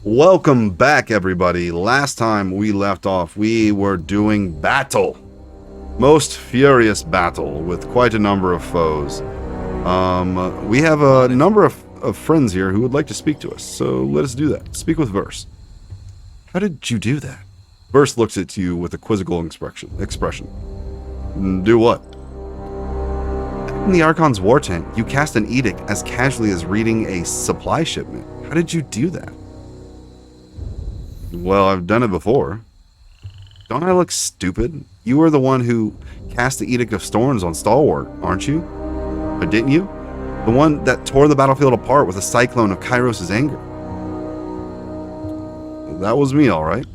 Welcome back, everybody. Last time we left off, we were doing battle. Most furious battle with quite a number of foes. We have a number of friends here who would like to speak to us, so let us do that. Speak with Verse. How did you do that? Verse looks at you with a quizzical expression. Do what? In the Archon's war tent, you cast an edict as casually as reading a supply shipment. How did you do that? Well, I've done it before. Don't I look stupid? You were the one who cast the Edict of Storms on Stalwart, aren't you? Or didn't you? The one that tore the battlefield apart with a cyclone of Kairos' anger. That was me, all right.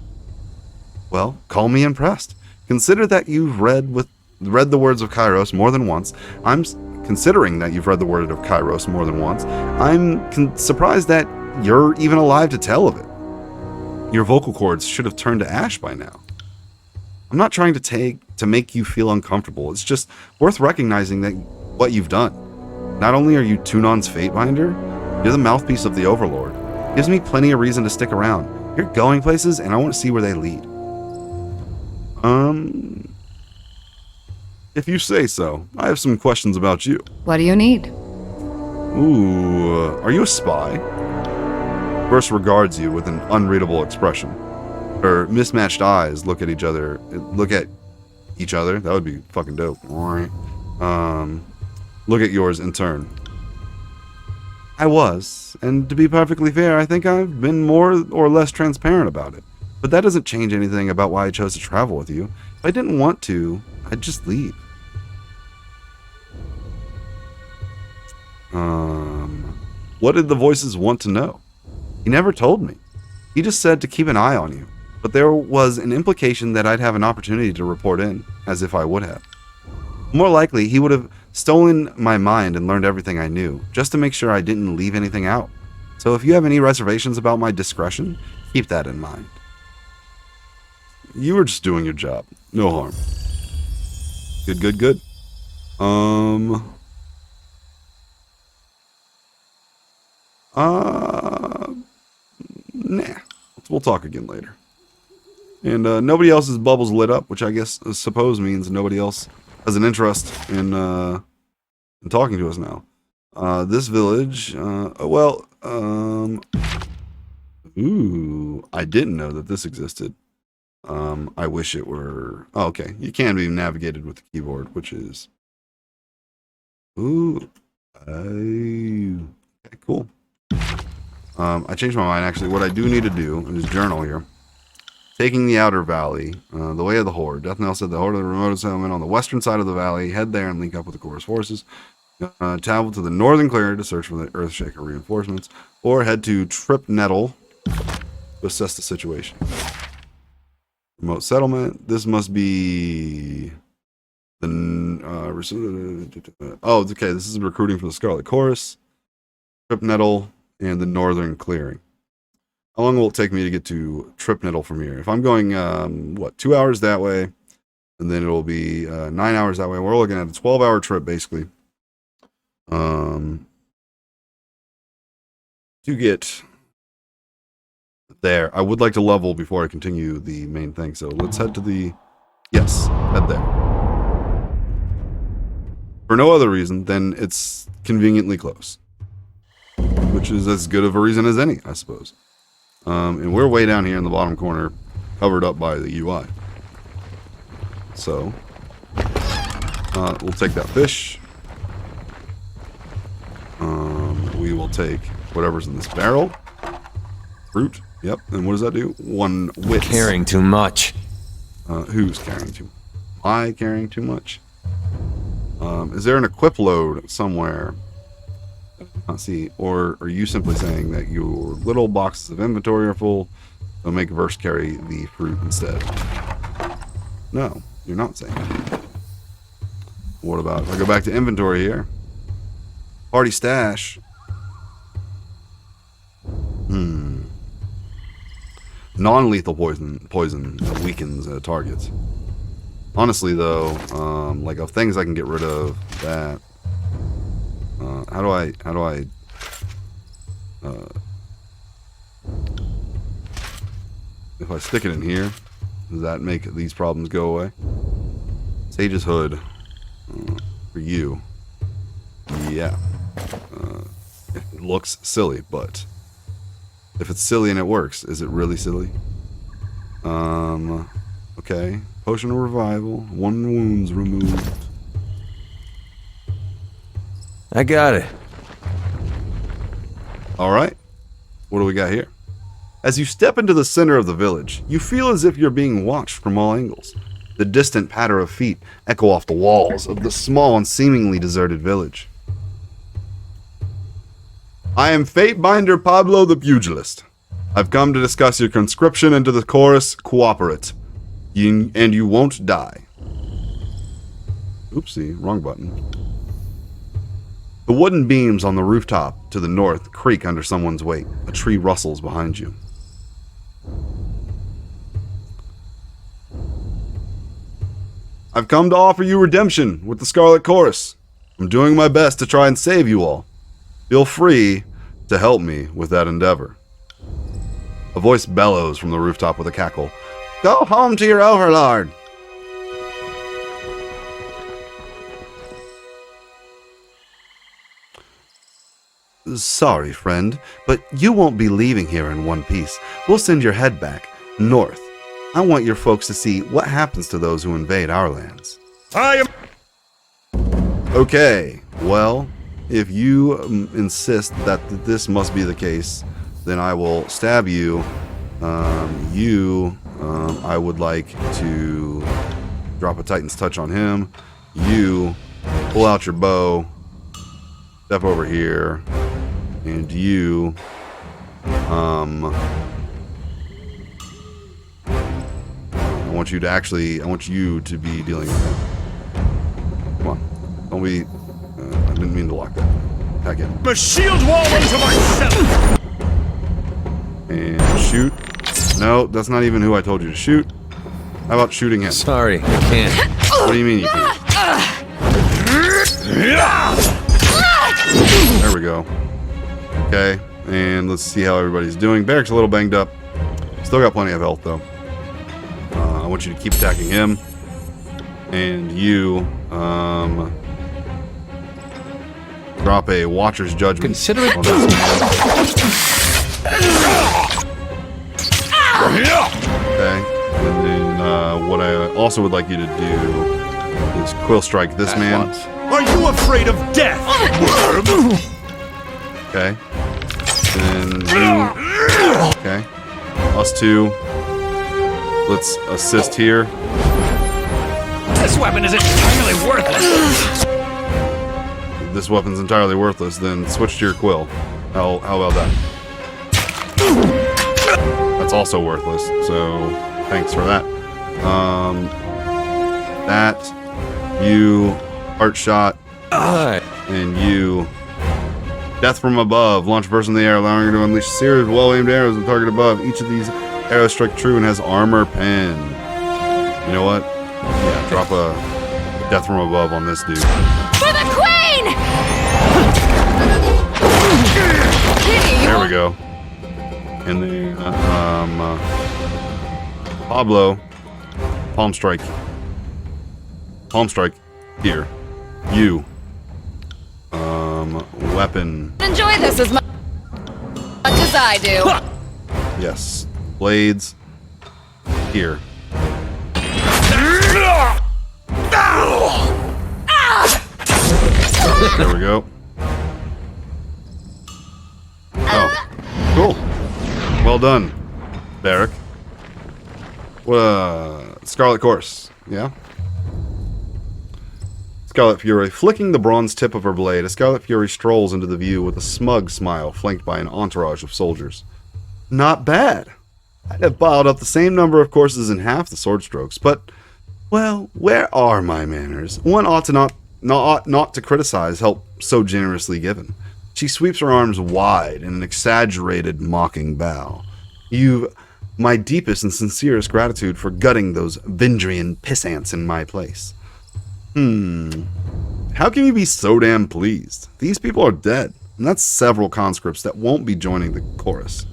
Well, call me impressed. Consider that you've read the words of Kairos more than once. Considering that you've read the word of Kairos more than once, I'm surprised that you're even alive to tell of it. Your vocal cords should have turned to ash by now. I'm not trying to make you feel uncomfortable. It's just worth recognizing that what you've done. Not only are you Tunon's Fatebinder, you're the mouthpiece of the Overlord. Gives me plenty of reason to stick around. You're going places, and I want to see where they lead. If you say so. I have some questions about you. What do you need? Ooh, are you a spy? Verse regards you with an unreadable expression. Her mismatched eyes look at each other. That would be fucking dope. Look at yours in turn. I was, and to be perfectly fair, I think I've been more or less transparent about it. But that doesn't change anything about why I chose to travel with you. If I didn't want to, I'd just leave. What did the voices want to know? He never told me. He just said to keep an eye on you. But there was an implication that I'd have an opportunity to report in, as if I would have. More likely, he would have stolen my mind and learned everything I knew, just to make sure I didn't leave anything out. So if you have any reservations about my discretion, keep that in mind. You were just doing your job. No harm. Good. Nah. We'll talk again later. And nobody else's bubble's lit up, which I suppose means nobody else has an interest in talking to us now. This village, ooh, I didn't know that this existed. I wish it were. Oh, okay. You can be navigated with the keyboard, which is. Ooh. Okay, cool. I changed my mind, actually. What I do need to do is journal here. Taking the outer valley, the way of the Horde. Death Knell said the Horde of the remote settlement on the western side of the valley. Head there and link up with the Chorus forces. Travel to the northern clearing to search for the Earthshaker reinforcements. Or head to Trip Nettle to assess the situation. Remote settlement. This must be the oh, okay. This is recruiting for the Scarlet Chorus, Trip Nettle, and the Northern Clearing. How long will it take me to get to Trip Nettle from here? If I'm going 2 hours that way, and then it'll be 9 hours that way. We're looking at a 12-hour trip basically. To get there, I would like to level before I continue the main thing. So let's head to the head there. For no other reason than it's conveniently close, which is as good of a reason as any, I suppose. And we're way down here in the bottom corner, covered up by the UI. So we'll take that fish. We will take whatever's in this barrel. Fruit. Yep. And what does that do? 1 wit. Carrying too much. Who's carrying too much? Am I carrying too much? Is there an equip load somewhere? Let's see. Or are you simply saying that your little boxes of inventory are full, so make Verse carry the fruit instead? No, you're not saying that. What about if I go back to inventory here? Party stash. Non-lethal poison weakens targets. Honestly, though, like of things I can get rid of, that. How do I if I stick it in here, does that make these problems go away? Sage's hood. For you. Yeah. It looks silly, but if it's silly and it works, is it really silly? Okay. Potion of revival. 1 wound's removed. I got it. Alright. What do we got here? As you step into the center of the village, you feel as if you're being watched from all angles. The distant patter of feet echo off the walls of the small and seemingly deserted village. I am Fatebinder Pablo the Pugilist. I've come to discuss your conscription into the chorus. Cooperate. And you won't die. Oopsie, wrong button. The wooden beams on the rooftop to the north creak under someone's weight. A tree rustles behind you. I've come to offer you redemption with the Scarlet Chorus. I'm doing my best to try and save you all. Feel free to help me with that endeavor. A voice bellows from the rooftop with a cackle. Go home to your overlord. Sorry, friend, but you won't be leaving here in one piece. We'll send your head back north. I want your folks to see what happens to those who invade our lands. I am... Okay, well, if you insist that this must be the case, then I will stab you. I would like to drop a Titan's Touch on him. You pull out your bow, step over here, and you, I want you to be dealing with him. Come on. Don't be... I didn't mean to lock that. Attack in. A shield wall unto myself! And shoot. No, that's not even who I told you to shoot. How about shooting him? Sorry, I can't. What do you mean you can't? There we go. Okay, and let's see how everybody's doing. Barrick's a little banged up. Still got plenty of health, though. I want you to keep attacking him. And you, drop a Watcher's Judgment. Consider it on this okay. And then, what I also would like you to do is Quill Strike this man. Are you afraid of death, worm? Okay. Then you. Okay. Us two. Let's assist here. This weapon is entirely worthless. This weapon's entirely worthless. Then switch to your quill. How about that? That's also worthless. So thanks for that. That you heart shot and you death from above. Launch burst in the air, allowing her to unleash a series of well-aimed arrows on the target above. Each of these arrows strike true and has armor pen. You know what? Yeah, drop a death from above on this dude. For the queen! There we go. And then Pablo, palm strike here. You, weapon. Enjoy this as much as I do. Yes, blades here. There we go. Oh, cool. Well done, Barrick. Scarlet Course, yeah? Scarlet Fury. Flicking the bronze tip of her blade, a Scarlet Fury strolls into the view with a smug smile, flanked by an entourage of soldiers. Not bad. I'd have bottled up the same number of courses in half the sword strokes, but, well, where are my manners? One ought to not to criticize help so generously given. She sweeps her arms wide in an exaggerated, mocking bow. You've my deepest and sincerest gratitude for gutting those Vendrian pissants in my place. How can you be so damn pleased? These people are dead, and that's several conscripts that won't be joining the chorus.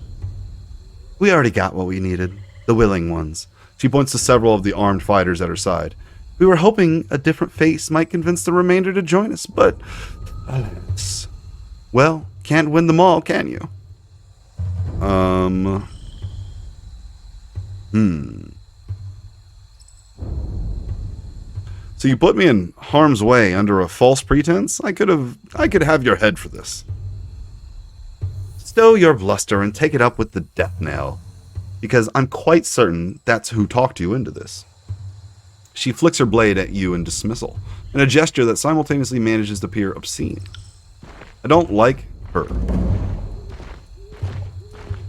We already got what we needed. The willing ones. She points to several of the armed fighters at her side. We were hoping a different face might convince the remainder to join us, but alas. Well, can't win them all, can you? So you put me in harm's way under a false pretense? I could have your head for this. Stow your bluster and take it up with the death knell, because I'm quite certain that's who talked you into this. She flicks her blade at you in dismissal, in a gesture that simultaneously manages to appear obscene. I don't like her,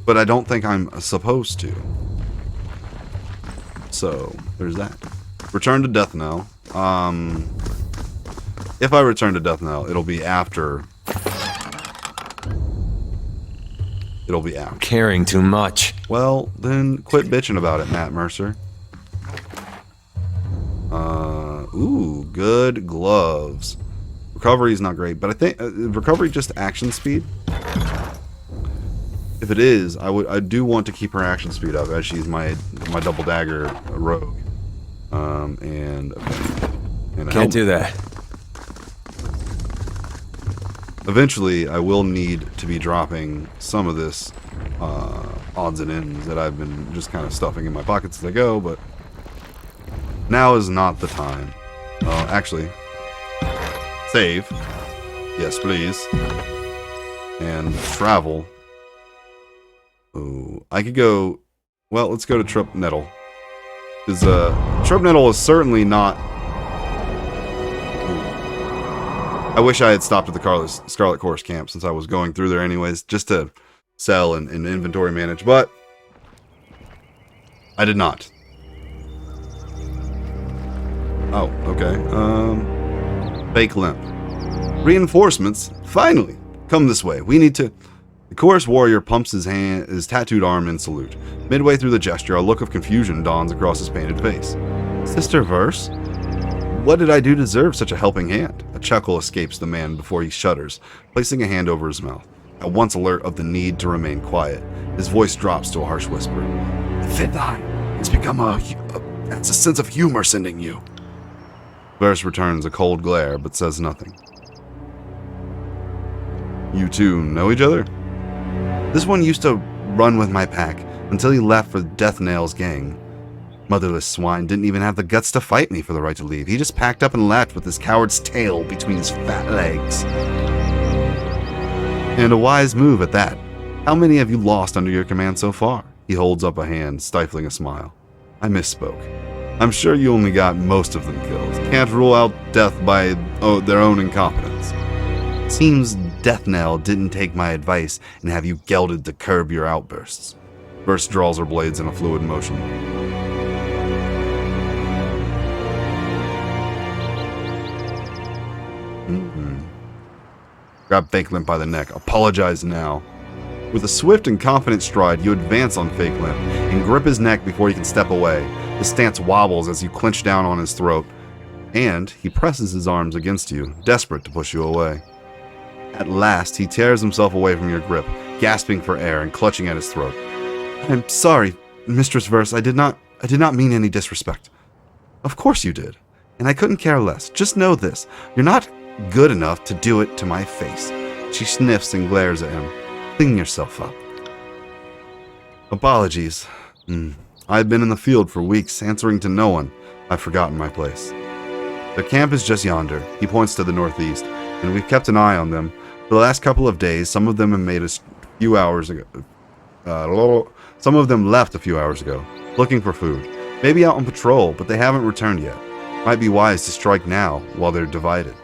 but I don't think I'm supposed to. So, there's that. Return to Death Knell. If I return to Death Knell, it'll be after. Caring too much. Well, then quit bitching about it, Matt Mercer. Ooh, good gloves. Recovery is not great, but I think recovery just action speed. If it is, I do want to keep her action speed up, as she's my double dagger rogue. And Can't do that. Eventually, I will need to be dropping some of this odds and ends that I've been just kind of stuffing in my pockets as I go, but now is not the time. Actually, save. Yes, please. And travel. Ooh, I could go. Well, let's go to Trip Nettle. Because Trip Nettle is certainly not. I wish I had stopped at the Scarlet Chorus camp, since I was going through there anyways, just to sell and inventory manage, but I did not. Oh, okay. Fake limp. Reinforcements? Finally! Come this way. We need to... The chorus warrior pumps his tattooed arm in salute. Midway through the gesture, a look of confusion dawns across his painted face. Sister Verse? What did I do to deserve such a helping hand? A chuckle escapes the man before he shudders, placing a hand over his mouth. At once alert of the need to remain quiet, his voice drops to a harsh whisper. The fifth eye. It's become that's a sense of humor sending you. Verse returns a cold glare, but says nothing. You two know each other? This one used to run with my pack until he left for Death Nail's gang. Motherless swine didn't even have the guts to fight me for the right to leave. He just packed up and left with his coward's tail between his fat legs. And a wise move at that. How many have you lost under your command so far? He holds up a hand, stifling a smile. I misspoke. I'm sure you only got most of them killed. Can't rule out death by their own incompetence. Seems Death Knell didn't take my advice and have you gelded to curb your outbursts. Burst draws her blades in a fluid motion. Grab Fake Limp by the neck. Apologize now. With a swift and confident stride, you advance on Fake Limp and grip his neck before he can step away. His stance wobbles as you clench down on his throat, and he presses his arms against you, desperate to push you away. At last, he tears himself away from your grip, gasping for air and clutching at his throat. I'm sorry, Mistress Verse. I did not mean any disrespect. Of course you did, and I couldn't care less. Just know this: you're not good enough to do it to my face. She sniffs and glares at him. Clean yourself up. Apologies. I've been in the field for weeks, answering to no one. I've forgotten my place. Their camp is just yonder. He points to the northeast, and we've kept an eye on them. For the last couple of days, some of them have made us a few hours ago. Some of them left a few hours ago, looking for food. Maybe out on patrol, but they haven't returned yet. Might be wise to strike now, while they're divided.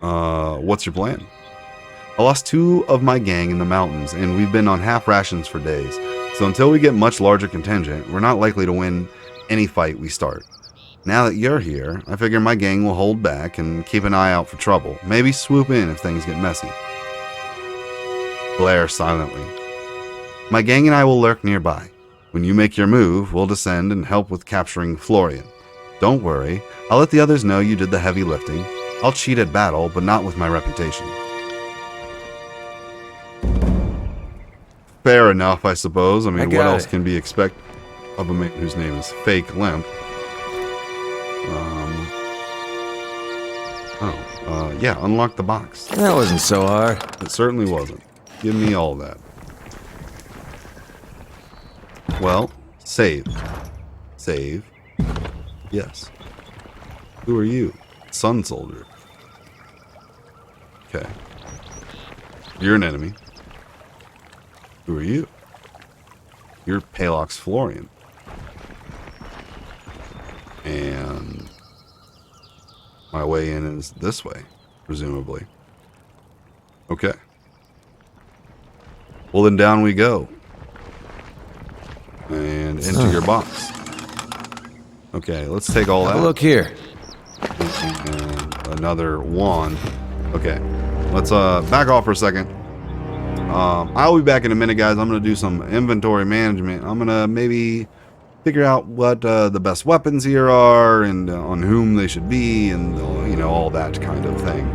What's your plan? I lost 2 of my gang in the mountains, and we've been on half rations for days. So until we get much larger contingent, we're not likely to win any fight we start. Now that you're here, I figure my gang will hold back and keep an eye out for trouble. Maybe swoop in if things get messy. Glare silently. My gang and I will lurk nearby. When you make your move, we'll descend and help with capturing Florian. Don't worry, I'll let the others know you did the heavy lifting. I'll cheat at battle, but not with my reputation. fair enough, I suppose. I mean, what got else it. can be expected of a man whose name is Fake Limp? Yeah, unlock the box. That wasn't so hard. It certainly wasn't. Give me all that. Well, save. Save. Yes. Who are you? Sun Soldier. Okay. You're an enemy. Who are you? You're Palox Florian. And my way in is this way, presumably. Okay. Well, then down we go. And into your box. Okay, let's take all that. Look here. And another wand. Okay, let's back off for a second. I'll be back in a minute, guys. I'm gonna do some inventory management. I'm gonna maybe figure out what the best weapons here are and on whom they should be, and you know, all that kind of thing.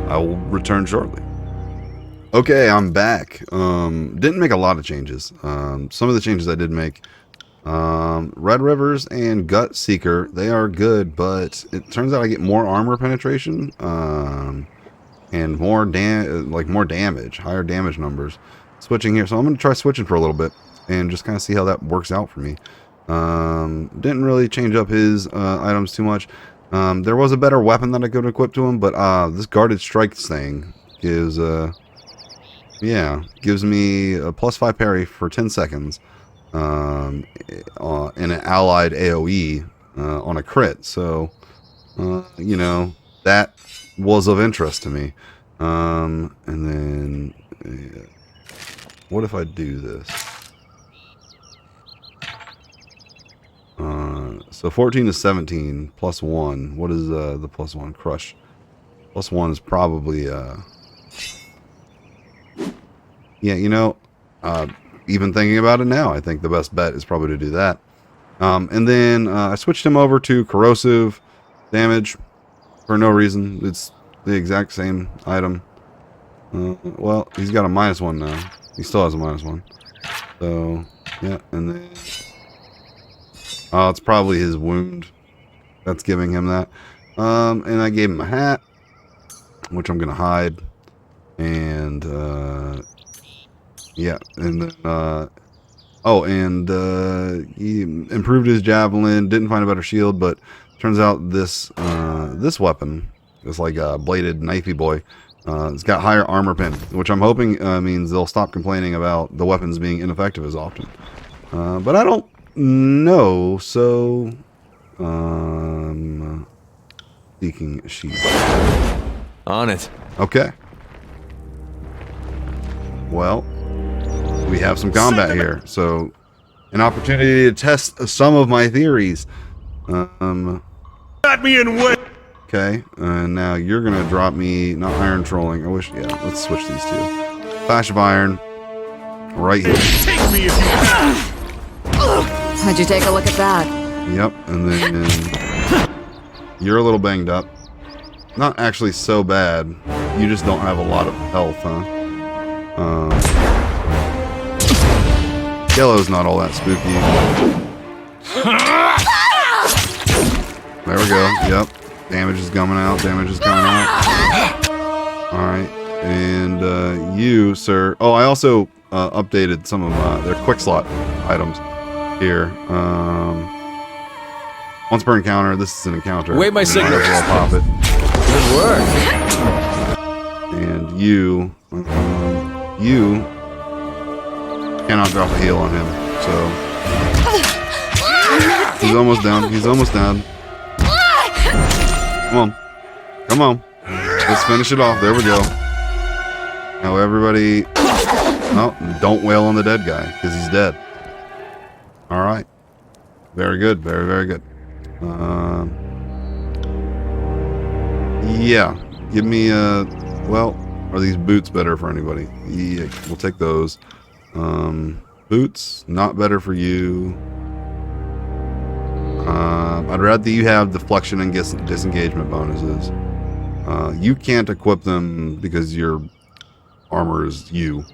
I will return shortly. Okay, I'm back. Didn't make a lot of changes. Some of the changes I did make. Red Rivers and Gut Seeker, they are good, but it turns out I get more armor penetration, and more damage, higher damage numbers. Switching here, so I'm gonna try switching for a little bit and just kind of see how that works out for me. Didn't really change up his items too much. There was a better weapon that I could equip to him, but this guarded strikes thing gives gives me a +5 parry for 10 seconds. In an allied AoE on a crit, so you know, that was of interest to me. And then what if I do this? So 14 to 17 +1. What is the +1? Crush. +1 is probably yeah, you know, even thinking about it now, I think the best bet is probably to do that. And then I switched him over to corrosive damage for no reason. It's the exact same item. Well, he's got a -1 now. He still has a -1. So, yeah, and then it's probably his wound that's giving him that. And I gave him a hat, which I'm going to hide. And, yeah, and then, he improved his javelin, didn't find a better shield, but turns out this this weapon, this like bladed knifey boy, it's got higher armor pen, which I'm hoping means they'll stop complaining about the weapons being ineffective as often. But I don't know, so seeking sheep. On it. Okay. Well, we have some combat here, so an opportunity to test some of my theories. Got me in way. Okay, and now you're gonna drop me, not iron trolling. I wish, yeah, let's switch these two. Flash of iron, right here. Take me if you can. How'd you take a look at that? Yep, and then you're a little banged up. Not actually so bad. You just don't have a lot of health, huh? Yellow's not all that spooky. There we go. Yep. Damage is coming out. Damage is coming out. Alright. And you, sir. Oh, I also updated some of their quick slot items here. Once per encounter. This is an encounter. Wait my signal. Might as well pop it. Good work. And you cannot drop a heal on him, so he's almost down. He's almost down. Come on, come on. Let's finish it off. There we go. Now everybody, no, don't wail on the dead guy because he's dead. All right, very good, very very good. Yeah, give me well. Are these boots better for anybody? Yeah, we'll take those. Boots, not better for you. I'd rather you have deflection and disengagement bonuses. You can't equip them because your armor is you.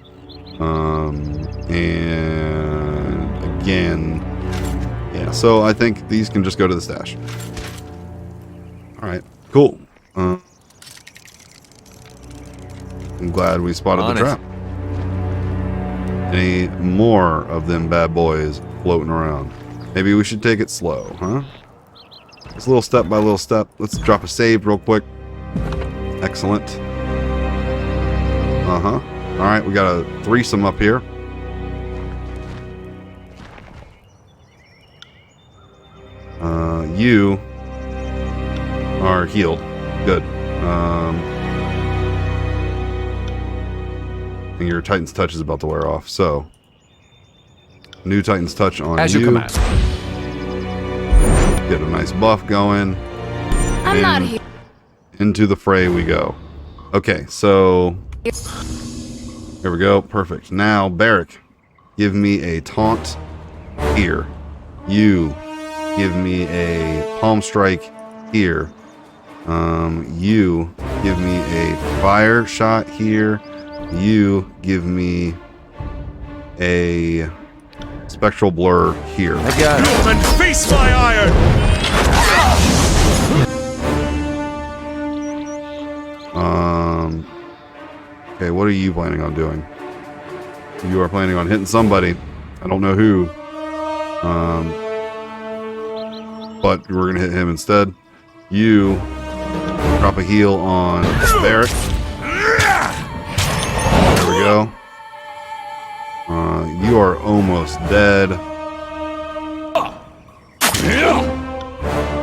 And again, yeah. So I think these can just go to the stash. All right, cool. I'm glad we spotted On the it. trap. Any more of them bad boys floating around? Maybe we should take it slow, huh? Just little step by little step. Let's drop a save real quick. Excellent. Uh-huh. All right, we got a threesome up here. You are healed. Good. And your Titan's Touch is about to wear off, so new Titan's Touch on As you. you command. Get a nice buff going. I'm not And here. into the fray we go. Okay, so here we go. Perfect. Now, Barrick, give me a taunt here. You give me a palm strike here. You give me a fire shot here. You give me a spectral blur here. I got it. Come and face my iron! Okay, what are you planning on doing? You are planning on hitting somebody. I don't know who. But we're gonna hit him instead. You drop a heal on Barrett. There we go. You are almost dead.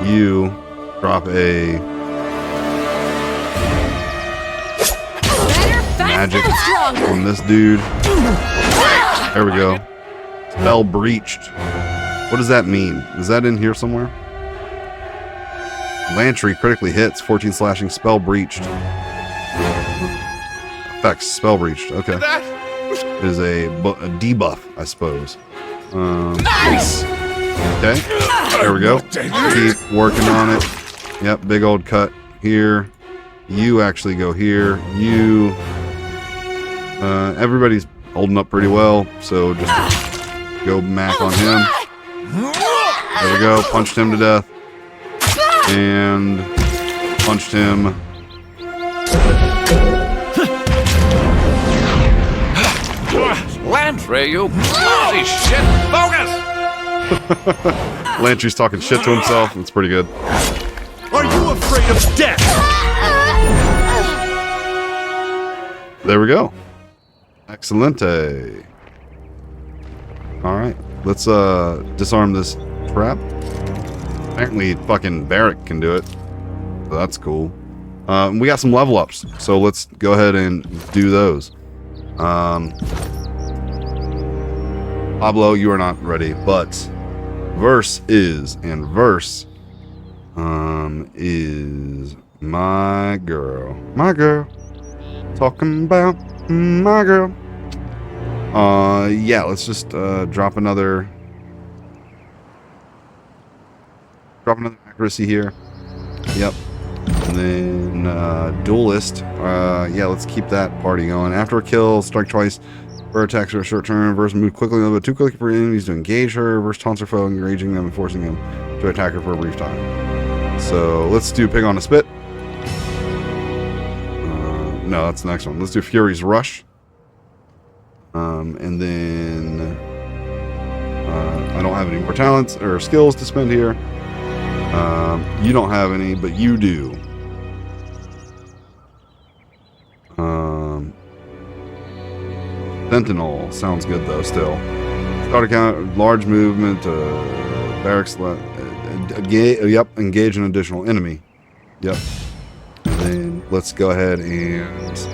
You drop a magic from this dude. There we go. Spell breached. What does that mean? Is that in here somewhere? Lantry critically hits, 14 slashing, spell breached. Effects, spell breached. Okay. It is a debuff, I suppose. Nice. Okay. There we go. Keep working on it. Yep, big old cut here. You actually go here. You. Everybody's holding up pretty well, so just go mac on him. There we go. Punched him to death. And punched him. Lantry, you bloody shit. Focus! Lantry's talking shit to himself. It's pretty good. Are you afraid of death? There we go. Excelente. Alright. Let's disarm this trap. Apparently fucking Barrick can do it. So that's cool. We got some level ups. So let's go ahead and do those. Pablo, you are not ready, but Verse is, and Verse is my girl. My girl. Talking about my girl. Yeah, let's just drop another accuracy here. Yep. And then duelist. Yeah, let's keep that party going. After a kill, strike twice. Her attacks are a short term. Verse move quickly, but too quickly for enemies to engage her. Verse taunts her foe, engaging them and forcing them to attack her for a brief time. So let's do Pig on a Spit. No, that's the next one. Let's do Fury's Rush. And then I don't have any more talents or skills to spend here. You don't have any, but you do. Sentinel sounds good though. Still, start account, large movement. Barracks. Yep, engage an additional enemy. Yep. And then let's go ahead and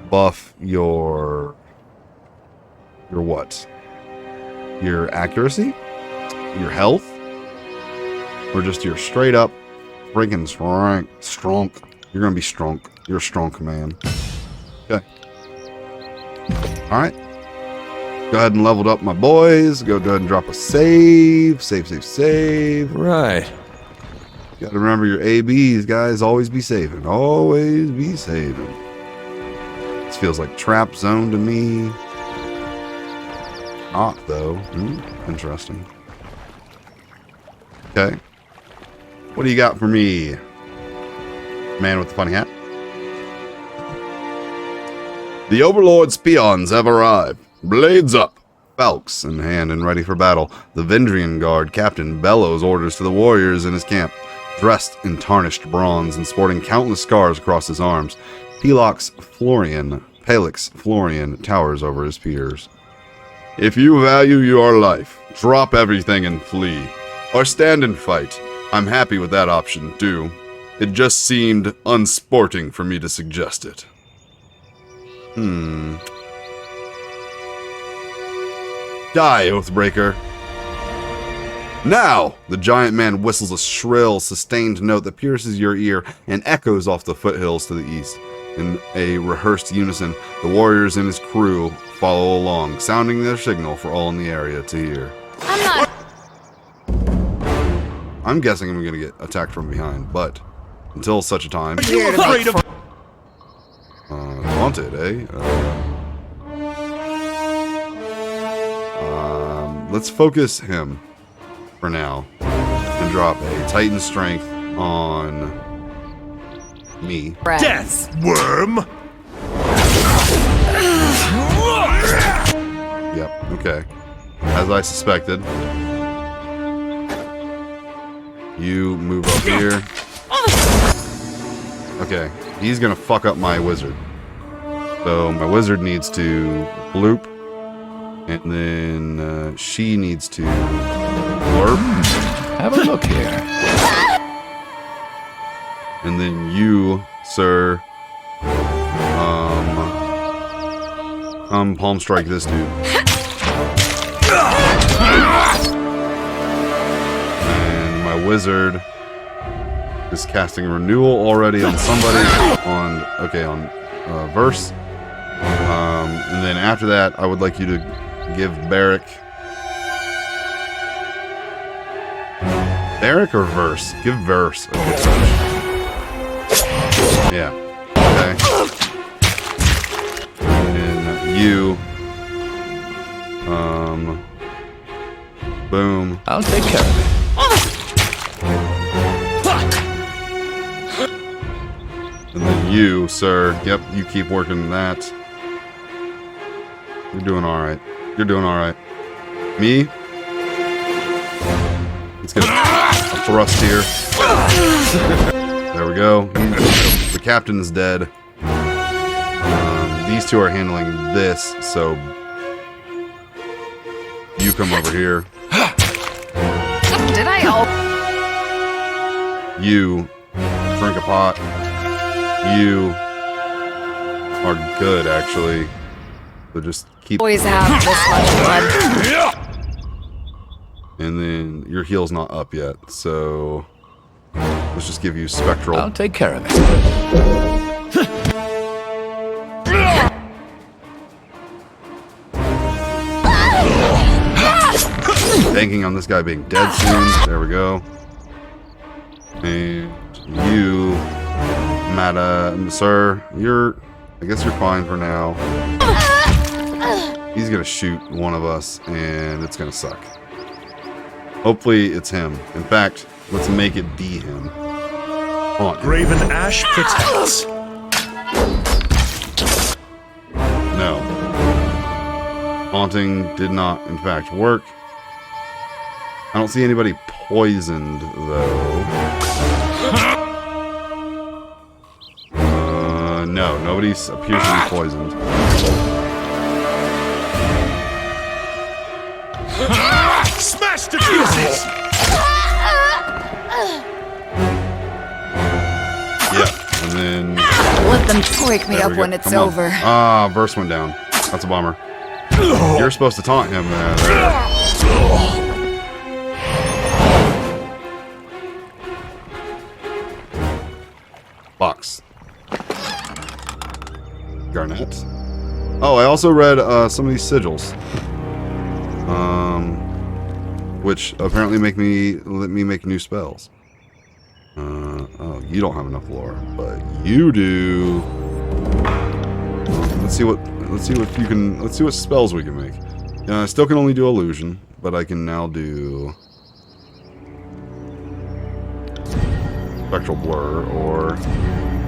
buff your what? Your accuracy? Your health? Or just your straight up freaking strong? You're gonna be strong. You're a strong man. Okay. Alright. Go ahead and leveled up my boys. Go ahead and drop a save. Save. Right. Gotta remember your ABs, guys. Always be saving. Always be saving. This feels like trap zone to me. Not, though. Interesting. Okay. What do you got for me? Man with the funny hat. The Overlord's peons have arrived. Blades up. Falcons in hand and ready for battle. The Vendrian Guard captain bellows orders to the warriors in his camp. Dressed in tarnished bronze and sporting countless scars across his arms, Pelix Florian towers over his peers. If you value your life, drop everything and flee. Or stand and fight. I'm happy with that option, too. It just seemed unsporting for me to suggest it. Die, Oathbreaker. Now! The giant man whistles a shrill, sustained note that pierces your ear and echoes off the foothills to the east. In a rehearsed unison, the warriors and his crew follow along, sounding their signal for all in the area to hear. I'm guessing I'm going to get attacked from behind, but until such a time... Are you afraid of... Haunted, eh? Let's focus him for now and drop a Titan Strength on me. Death, worm! Yep, okay. As I suspected. You move up here. Okay, he's gonna fuck up my wizard. So my wizard needs to bloop. And then she needs to blurp. Have a look here. And then you, sir, palm strike this dude. And my wizard is casting renewal already on somebody on verse. And then after that, I would like you to give Barrick or verse? Give verse a good touch. Yeah. Okay. And you. Boom. I'll take care of it. And then you, sir. Yep, you keep working that. You're doing alright. You're doing alright. Me? Let's get a thrust here. There we go. The captain's dead. These two are handling this, so you come over here. Did I? You drink a pot. You are good, actually. So just keep. Always have this much blood. And then your heal's not up yet, so let's just give you spectral. I'll take care of it. Banking on this guy being dead soon. There we go. And you, sir, I guess you're fine for now. He's gonna shoot one of us, and it's gonna suck. Hopefully it's him. In fact, let's make it be him. Haunt him. Graven Ash protects. No. Haunting did not, in fact, work. I don't see anybody poisoned, though. No, nobody appears to be poisoned. Smash to pieces! Yeah, and then... Let them wake me There up we go. when it's Come on. over. Ah, verse went down. That's a bummer. You're supposed to taunt him. Box. Garnet. Oh, I also read some of these sigils. Which apparently let me make new spells. Oh, you don't have enough lore, but you do. Let's see what spells we can make. I still can only do illusion, but I can now do spectral blur or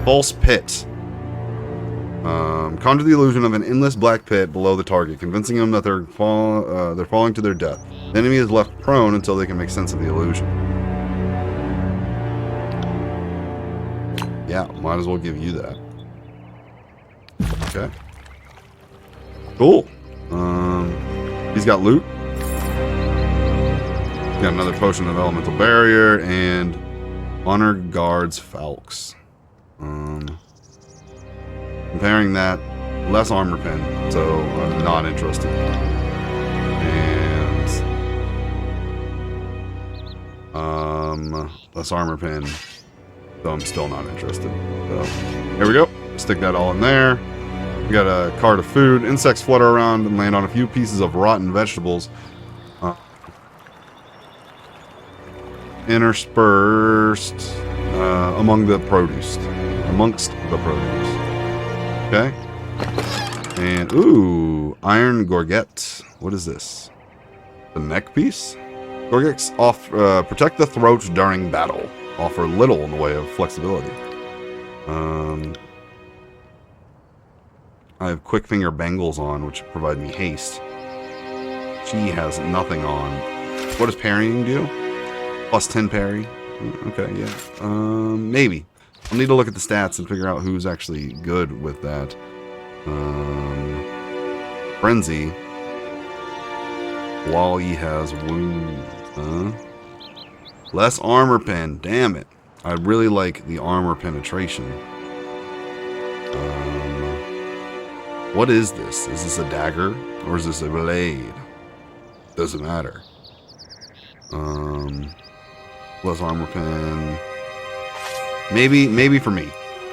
false pit. Conjure the illusion of an endless black pit below the target, convincing them that they're falling to their death. The enemy is left prone until they can make sense of the illusion. Yeah, might as well give you that. Okay. Cool. He's got loot. Got another potion of elemental barrier and honor guards Falx. Comparing that, less armor pen, so I'm not interested. And less armor pen, so I'm still not interested. So here we go. Stick that all in there. We got a cart of food. Insects flutter around and land on a few pieces of rotten vegetables. Interspersed amongst the produce. Okay. And, ooh, iron gorget. What is this? The neck piece? Gorgets protect the throat during battle. Offer little in the way of flexibility. I have quick finger bangles on, which provide me haste. She has nothing on. What does parrying do? Plus 10 parry. Okay, yeah. Maybe. I'll need to look at the stats and figure out who's actually good with that. Frenzy. Wally has wounds. Less armor pen. Damn it. I really like the armor penetration. What is this? Is this a dagger? Or is this a blade? Doesn't matter. Less armor pen. Maybe for me.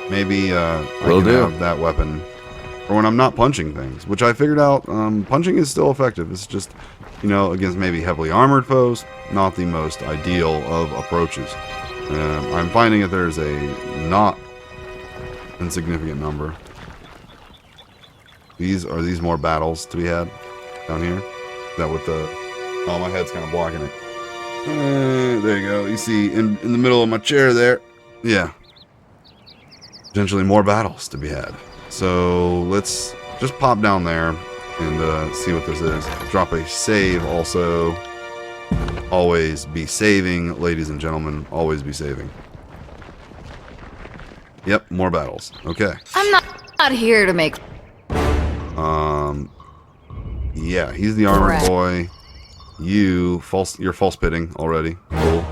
Maybe I can have that weapon for when I'm not punching things, which I figured out punching is still effective. It's just, against maybe heavily armored foes, not the most ideal of approaches. I'm finding that there's a not insignificant number. Are these more battles to be had down here? Is that what the... Oh, my head's kind of blocking it. There you go. You see in the middle of my chair there. Yeah. Potentially more battles to be had. So let's just pop down there and see what this is. Drop a save also. Always be saving, ladies and gentlemen. Always be saving. Yep, more battles. Okay. I'm not here to make... Yeah, he's the armored Correct. boy. You're false pitting already. Cool.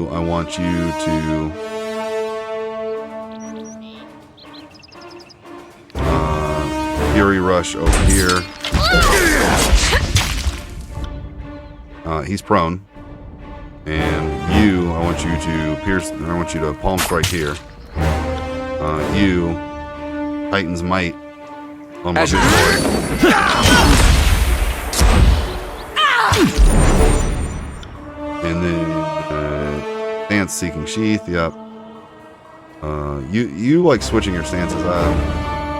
I want you to Fury Rush over here. He's prone. And I want you to pierce. I want you to palm strike here. Titan's Might on my big boy. And then Stance Seeking Sheath. Yep. You like switching your stances.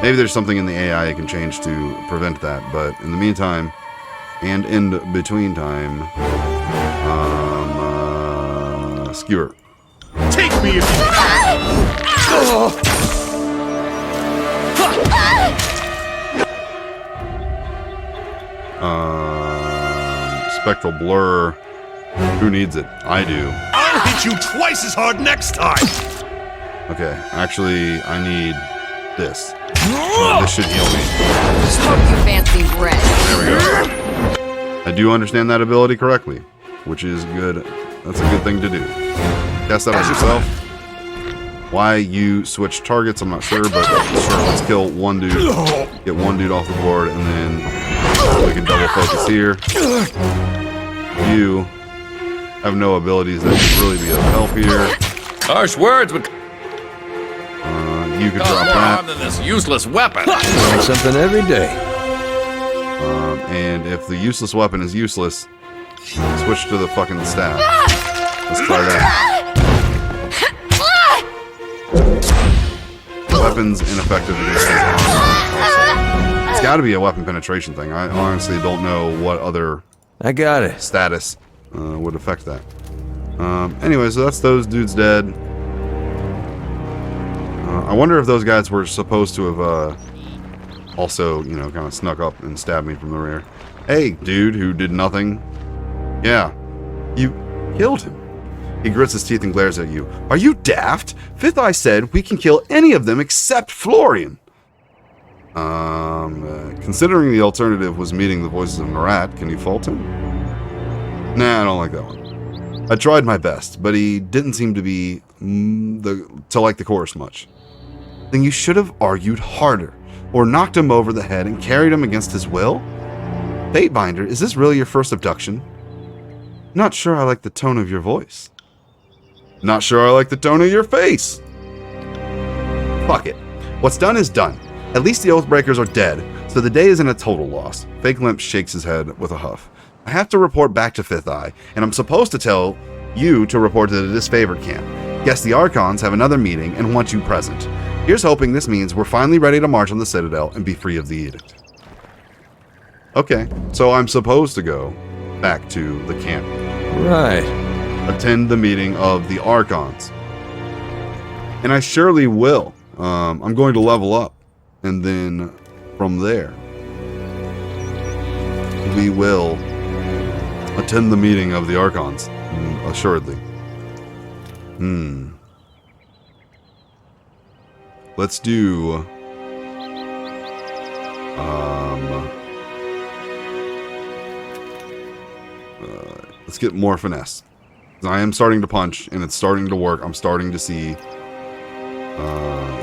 Maybe there's something in the AI you can change to prevent that. But in the meantime, and in between time, Skewer. Take me if you Spectral Blur. Who needs it? I do. I'll hit you twice as hard next time. Okay, actually, I need this. This should heal me. Smoke your fancy bread. There we go. I do understand that ability correctly, which is good. That's a good thing to do. Cast that on yourself. Why you switch targets, I'm not sure, but sure, let's kill one dude. Get one dude off the board, and then we can double focus here. You have no abilities that could really be of help here. Harsh words would You could cause drop more harm that. than this useless weapon. Learn something every day. And if the useless weapon is useless, switch to the fucking staff. Let's try that. weapon's ineffective against his armor. It's got to be a weapon penetration thing. I honestly don't know what other I got it. status would affect that. Anyway, so that's those dudes dead. I wonder if those guys were supposed to have also, you know, kind of snuck up and stabbed me from the rear. Hey, dude who did nothing. Yeah, you killed him. He grits his teeth and glares at you. Are you daft? Fifth Eye said we can kill any of them except Florian. Considering the alternative was meeting the voices of Marat, can you fault him? Nah, I don't like that one. I tried my best, but he didn't seem to be to like the chorus much. Then you should have argued harder, or knocked him over the head and carried him against his will? Fatebinder, is this really your first abduction? Not sure I like the tone of your voice. Not sure I like the tone of your face. Fuck it. What's done is done. At least the Oathbreakers are dead, so the day isn't a total loss. Fake Limp shakes his head with a huff. I have to report back to Fifth Eye, and I'm supposed to tell you to report to the disfavored camp. Guess the Archons have another meeting and want you present. Here's hoping this means we're finally ready to march on the Citadel and be free of the edict. Okay, so I'm supposed to go back to the camp. Right. Attend the meeting of the Archons. And I surely will. I'm going to level up. And then from there, we will attend the meeting of the Archons. Assuredly. Let's do... let's get more finesse. I am starting to punch, and it's starting to work. I'm starting to see...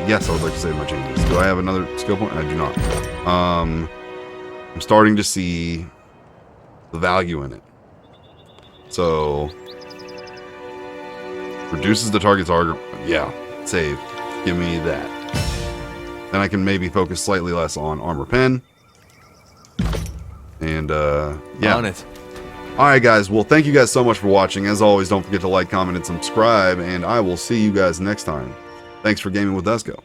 yes, I would like to save my changes. Do I have another skill point? I do not. I'm starting to see the value in it. So... reduces the target's armor. Yeah, save. Give me that. Then I can maybe focus slightly less on armor pen. And, yeah. On it. Alright guys, well thank you guys so much for watching. As always, don't forget to like, comment, and subscribe, and I will see you guys next time. Thanks for gaming with Esco.